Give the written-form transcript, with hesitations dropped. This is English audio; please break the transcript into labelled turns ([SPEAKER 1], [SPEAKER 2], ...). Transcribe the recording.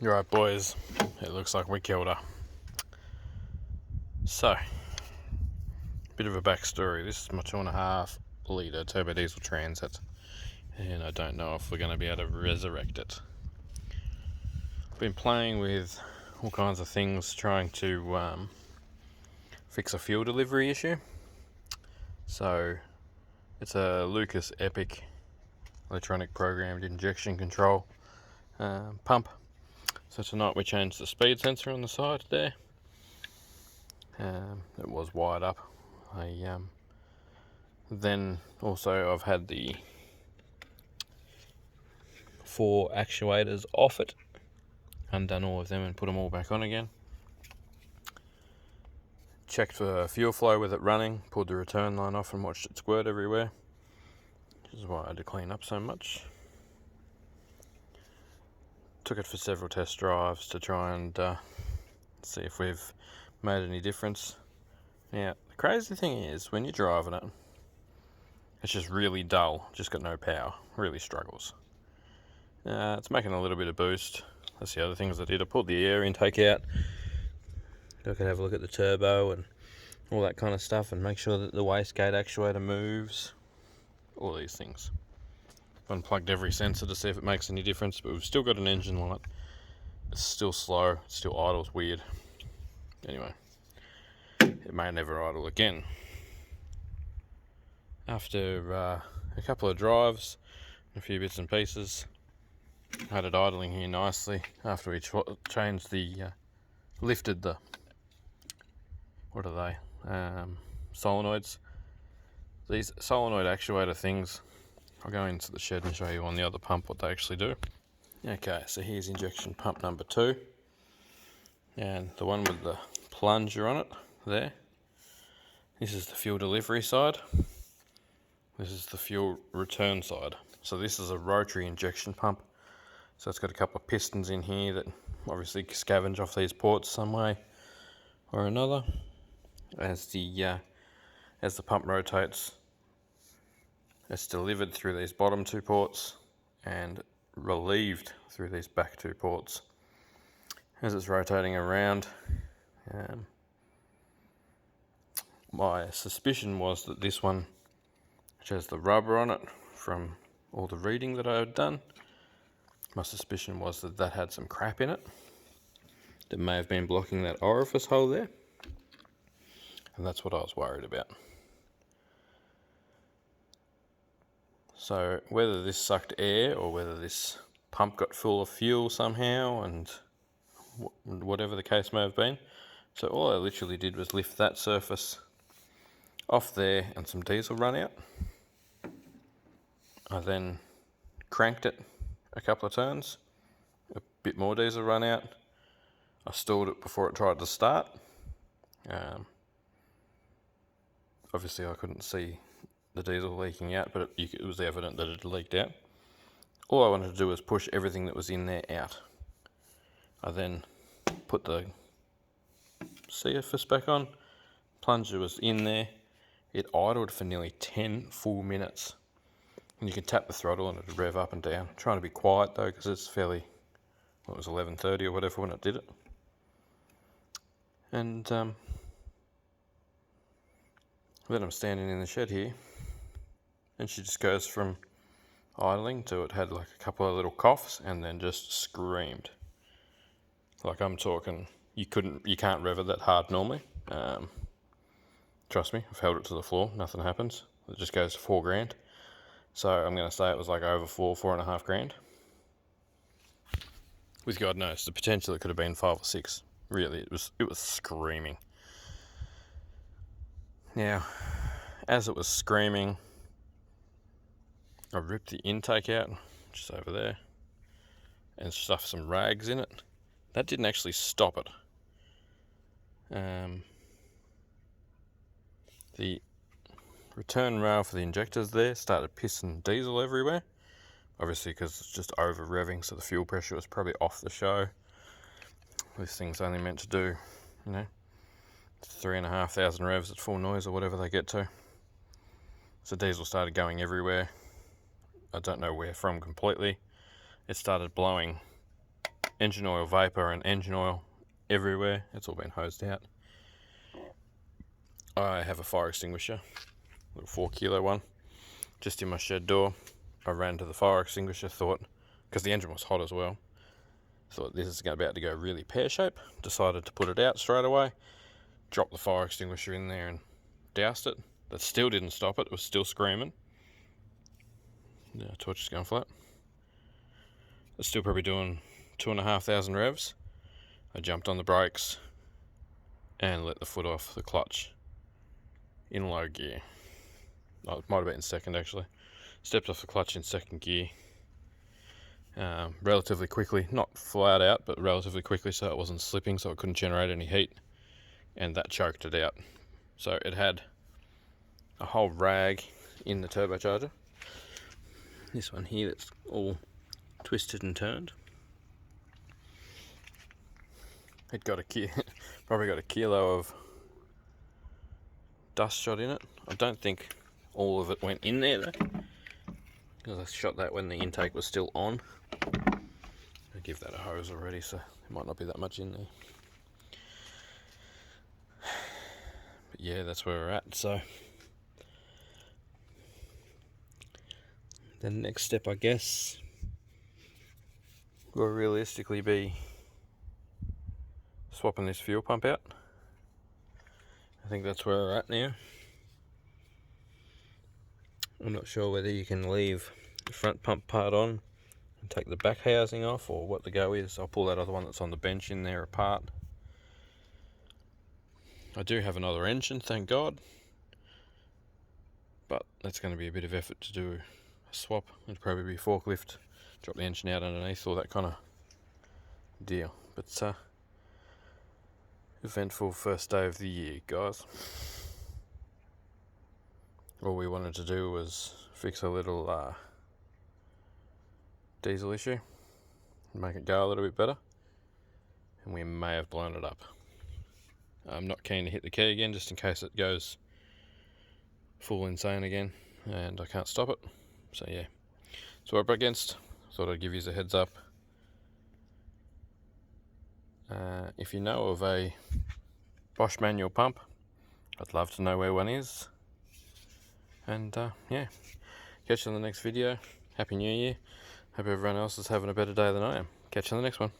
[SPEAKER 1] You're right, boys. It looks like we killed her. So, bit of a backstory. This is my 2.5 litre turbo diesel transit, and I don't know if we're going to be able to resurrect it. I've been playing with all kinds of things trying to fix a fuel delivery issue. So, it's a Lucas Epic electronic programmed injection control pump. So tonight we changed the speed sensor on the side there. It was wired up. Then also I've had the 4 actuators off it, undone all of them and put them all back on again. Checked for fuel flow with it running, pulled the return line off and watched it squirt everywhere, which is why I had to clean up so much. Took it for several test drives to try and see if we've made any difference. Now, the crazy thing is, when you're driving it, it's just really dull, just got no power, really struggles. It's making a little bit of boost. That's the other things I did. I pulled the air intake out. I could have a look at the turbo and all that kind of stuff and make sure that the wastegate actuator moves. All these things. Unplugged every sensor to see if it makes any difference, but we've still got an engine light. It's still slow, it's still idles weird. Anyway, it may never idle again. After a couple of drives, a few bits and pieces, had it idling here nicely after we changed lifted the, what are they, solenoids. These solenoid actuator things, I'll go into the shed and show you on the other pump what they actually do. Okay, so here's injection pump number 2, and the one with the plunger on it there. This is the fuel delivery side. This is the fuel return side. So this is a rotary injection pump. So it's got a couple of pistons in here that obviously scavenge off these ports some way or another. As the pump rotates, it's delivered through these bottom 2 ports and relieved through these back 2 ports. As it's rotating around, my suspicion was that this one, which has the rubber on it from all the reading that I had done, my suspicion was that that had some crap in it that may have been blocking that orifice hole there, and that's what I was worried about. So whether this sucked air or whether this pump got full of fuel somehow, and whatever the case may have been, so all I literally did was lift that surface off there and some diesel run out. I then cranked it a couple of turns, a bit more diesel run out. I stalled it before it tried to start. Obviously I couldn't see the diesel leaking out, but it was evident that it had leaked out. All I wanted to do was push everything that was in there out. I then put the CFS back on, plunger was in there. It idled for nearly 10 full minutes. And you can tap the throttle and it'll rev up and down. I'm trying to be quiet though, because it's fairly, well, it was 11:30 or whatever when it did it. And then I'm standing in the shed here, and she just goes from idling to it had like a couple of little coughs and then just screamed. Like, I'm talking, you can't rev it that hard normally. Trust me, I've held it to the floor, nothing happens. It just goes to $4,000. So I'm going to say it was like over 4.5 grand. With God knows, the potential it could have been 5 or 6. Really, it was screaming. Now, as it was screaming, I ripped the intake out, just over there, and stuffed some rags in it. That didn't actually stop it. The return rail for the injectors there started pissing diesel everywhere, obviously because it's just over revving, so the fuel pressure was probably off the show. This thing's only meant to do, 3,500 revs at full noise or whatever they get to. So diesel started going everywhere. I don't know where from completely. It started blowing engine oil vapor and engine oil everywhere. It's all been hosed out. I have a fire extinguisher, a little 4 kilo one, just in my shed door. I ran to the fire extinguisher, thought, because the engine was hot as well, thought this is about to go really pear-shaped. Decided to put it out straight away, dropped the fire extinguisher in there and doused it. That still didn't stop it, it was still screaming. The torch is going flat. It's still probably doing 2,500 revs. I jumped on the brakes and let the foot off the clutch in low gear. Oh, it might have been in second actually. Stepped off the clutch in second gear. Relatively quickly, not flat out, but relatively quickly, so it wasn't slipping, so it couldn't generate any heat, and that choked it out. So it had a whole rag in the turbocharger. This one here that's all twisted and turned. It got probably got a kilo of dust shot in it. I don't think all of it went in there though, because I shot that when the intake was still on. I give that a hose already, so there might not be that much in there. But yeah, that's where we're at. So the next step, I guess, will realistically be swapping this fuel pump out. I think that's where we're at now. I'm not sure whether you can leave the front pump part on and take the back housing off, or what the go is. I'll pull that other one that's on the bench in there apart. I do have another engine, thank God, but that's going to be a bit of effort to do a swap. It'd probably be forklift, drop the engine out underneath, all that kind of deal. But eventful first day of the year, guys. All we wanted to do was fix a little diesel issue, make it go a little bit better, and we may have blown it up. I'm not keen to hit the key again, just in case it goes full insane again and I can't stop it. So yeah, that's what we're up against. Thought I'd give you a heads up. If you know of a Bosch manual pump, I'd love to know where one is. And yeah, catch you in the next video. Happy New Year. Hope everyone else is having a better day than I am. Catch you in the next one.